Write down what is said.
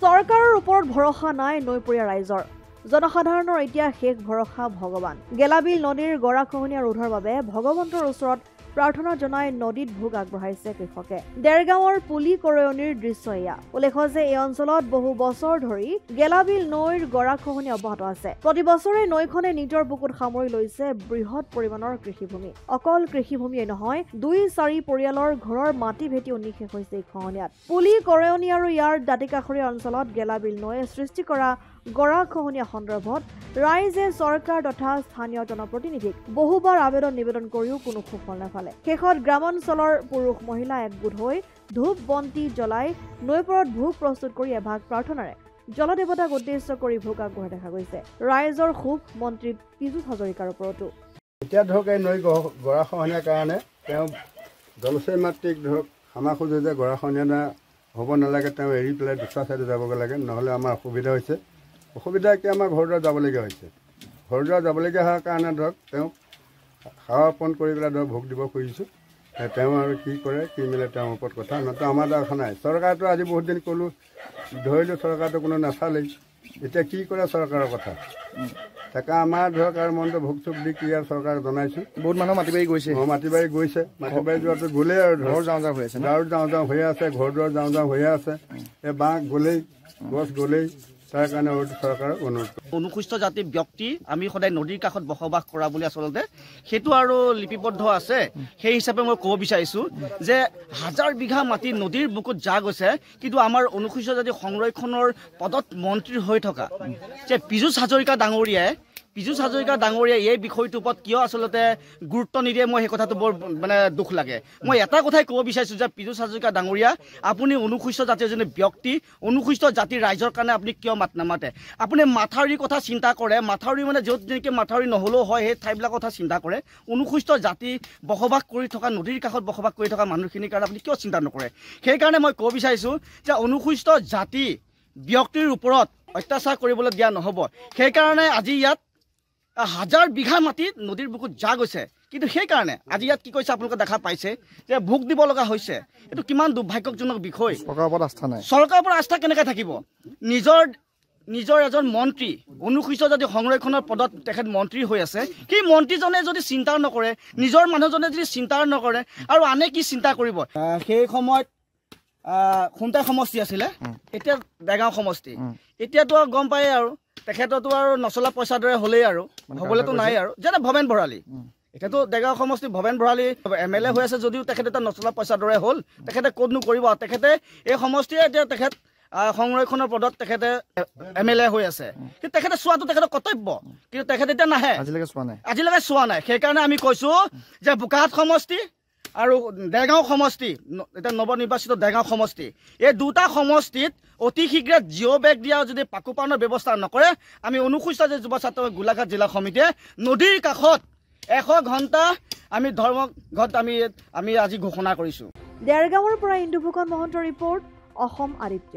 চৰকাৰৰ ওপৰত ভৰসা নাই নৈপৰীয়া ৰাইজৰ জনসাধাৰণৰ এতিয়া শেষ ভৰসা ভগৱান গেলাবিল নদীৰ গৰাখহনীয়া ৰোধৰ বাবে ভগৱন্তৰ ওচৰত প্ৰাৰ্থনা জনাই নদীত ভোগ আগবঢ়াইছে কৃষকে দেৰগাঁৱৰ পুলি কৰয়নিৰ দৃশ্য এয়া উল্লেখ যে এই অঞ্চলত বহু বছৰ ধৰি গেলাবিল নৈৰ গৰাখহনীয়া অব্যাহত আছে প্ৰতি বছৰে নৈখনে নিজৰ বুকুত সামৰি লৈছে বৃহৎ পৰিমাণৰ কৃষিভূমি অকল কৃষিভূমিয়ে নহয় 2-4 পৰিয়ালৰ ঘৰৰ মাটি ভেটি নিশেষ হৈছে এই খহনীয়াত পুলি কৰয়নি আৰু ইয়াৰ দাঁতিকাষৰীয়া অঞ্চলত গেলাবিল নৈয়ে সৃষ্টি কৰা গৰাখহনীয়া সন্দৰ্ভত ৰাইজে চৰকাৰ তথা স্থানীয় জনপ্ৰতিনিধিক বহুবাৰ আবেদন নিবেদন কৰিও কোনো সুফল নাপালে শেষত গ্ৰামাঞ্চলৰ পুৰুষ মহিলা একগোট হৈ ধূপ বন্তি জ্বলাই নৈপৰত ভোগ প্ৰস্তুত কৰি এভাগ প্ৰাৰ্থনাৰে জলদেৱতাক উদ্দেশ্য কৰি ভোগ আগবঢ়াই দেখা গৈছে ৰাইজৰ ক্ষোভ মন্ত্ৰী পীযুষ হাজৰিকাৰ ওপৰতো এতিয়া ধৰক এই নৈ গৰাখহনীয়াৰ কাৰণে তেওঁ জলচয় মাতৃক ধৰক ক্ষমা খোজে যে গৰাখহনীয়া হ'ব নালাগে তেওঁ এৰি পেলাই দুটা চাইডে যাবগৈ লাগে নহ'লে আমাৰ অসুবিধা কি আমাৰ ঘৰ দুৱাৰ যাবলগীয়া হৈছে ঘৰ দুৱাৰ যাবলগীয়া হোৱাৰ কাৰণে ধৰক তেওঁক সেৱা অৰ্পণ কৰি পেলাই ধৰক ভোগ দিব খুজিছোঁ তেওঁ আৰু কি কৰে কি মিলে তেওঁৰ ওপৰত কথা নতো আমাৰ দেখা নাই চৰকাৰটো আজি বহুত দিন ক'লোঁ ধৰিলোঁ চৰকাৰটো কোনো নাচালেই এতিয়া কি কৰে চৰকাৰৰ কথা তাকে আমাৰ ধৰক আৰু মনটো ভোগ চোগ দি ক্লিয়াৰ চৰকাৰক জনাইছোঁ বহুত মানুহ মাটি বাৰী গৈছে মাটি বাৰী যোৱাটো গ'লেই আৰু ঘৰ যাওঁ হৈ আছে গাঁৱত যাওঁ হৈয়ে আছে ঘৰ দুৱাৰ যাওঁ হৈয়ে আছে এই বাঁহ গ'লেই গছ গ'লেই তাৰ কাৰণে চৰকাৰক অনুসূচিত জাতি ব্যক্তি আমি সদায় নদীৰ কাষত বসবাস কৰা বুলি আচলতে সেইটো আৰু লিপিবদ্ধ আছে সেই হিচাপে মই ক'ব বিচাৰিছোঁ যে হাজাৰ বিঘা মাটি নদীৰ বুকুত যা গৈছে কিন্তু আমাৰ অনুসূচিত জাতি সংৰক্ষণৰ পদত মন্ত্ৰী হৈ থকা যে পীযুষ হাজৰিকা ডাঙৰীয়াই এই বিষয়টোৰ ওপৰত কিয় আচলতে গুৰুত্ব নিদিয়ে মই সেই কথাটো বৰ মানে দুখ লাগে মই এটা কথাই ক'ব বিচাৰিছোঁ যে পীযুষ হাজৰিকা ডাঙৰীয়া আপুনি অনুসূচিত জাতিৰ এজনী ব্যক্তি অনুসূচিত জাতিৰ ৰাইজৰ কাৰণে আপুনি কিয় মাত নামাতে আপুনি মাথাউৰিৰ কথা চিন্তা কৰে মাথাউৰি মানে য'ত যেনেকৈ মাথাউৰি নহ'লেও হয় সেই ঠাইবিলাকৰ কথা চিন্তা কৰে অনুসূচিত জাতি বসবাস কৰি থকা নদীৰ কাষত বসবাস কৰি থকা মানুহখিনিৰ কাৰণে আপুনি কিয় চিন্তা নকৰে সেইকাৰণে মই ক'ব বিচাৰিছোঁ যে অনুসূচিত জাতি ব্যক্তিৰ ওপৰত অত্যাচাৰ কৰিবলৈ দিয়া নহ'ব সেইকাৰণে আজি ইয়াত হাজাৰ বিঘা মাটি নদীৰ বুকুত যা গৈছে কিন্তু সেইকাৰণে আজি ইয়াত কি কৈছে আপোনালোকে দেখা পাইছে যে ভোগ দিব লগা হৈছে এইটো কিমান দুৰ্ভাগ্যজনক বিষয় চৰকাৰৰ ওপৰত আস্থা কেনেকৈ থাকিব নিজৰ এজন মন্ত্ৰী অনুসূচিত জাতি সংৰক্ষণৰ পদত তেখেত মন্ত্ৰী হৈ আছে সেই মন্ত্ৰীজনে যদি চিন্তা নকৰে নিজৰ মানুহজনে যদি চিন্তা নকৰে আৰু আনে কি চিন্তা কৰিব সেই সময়ত খুমটাই সমষ্টি আছিলে এতিয়া দেৰগাঁও সমষ্টি এতিয়াতো গম পায়ে আৰু তেখেততো আৰু নচলা পইচাৰ দৰে হ'লেই আৰু হ'বলৈতো নাই আৰু যেনে ভৱেন ভৰালী এতিয়াতো দেৰগাঁও সমষ্টি ভৱেন ভৰালী MLA হৈ আছে যদিও তেখেতে এটা নচলা পইচাৰ দৰে হ'ল তেখেতে ক'তনো কৰিব তেখেতে এই সমষ্টিয়ে এতিয়া তেখেত সংৰক্ষণৰ পদত তেখেতে MLA হৈ আছে কিন্তু তেখেতে চোৱাটো তেখেতৰ কৰ্তব্য কিন্তু তেখেতে এতিয়া নাহে আজিলৈকে চোৱা নাই সেইকাৰণে আমি কৈছোঁ যে বোকাহাট সমষ্টি আৰু দেৰগাঁও সমষ্টি এতিয়া নৱনিৰ্বাচিত দেৰগাঁও সমষ্টি এই দুটা সমষ্টিত অতি শীঘ্ৰে জিঅ' বেগ দিয়া যদি পাকুপানৰ ব্যৱস্থা নকৰে আমি অনুসূচিত যে যুৱ ছাত্ৰ গোলাঘাট জিলা সমিতিয়ে নদীৰ কাষত 100 ঘণ্টা আমি ধৰ্মঘট আমি আজি ঘোষণা কৰিছোঁ দেৰগাঁৱৰ পৰা ইন্দুভূষণ মহন্তৰ ৰিপৰ্ট অসম আদিত্য।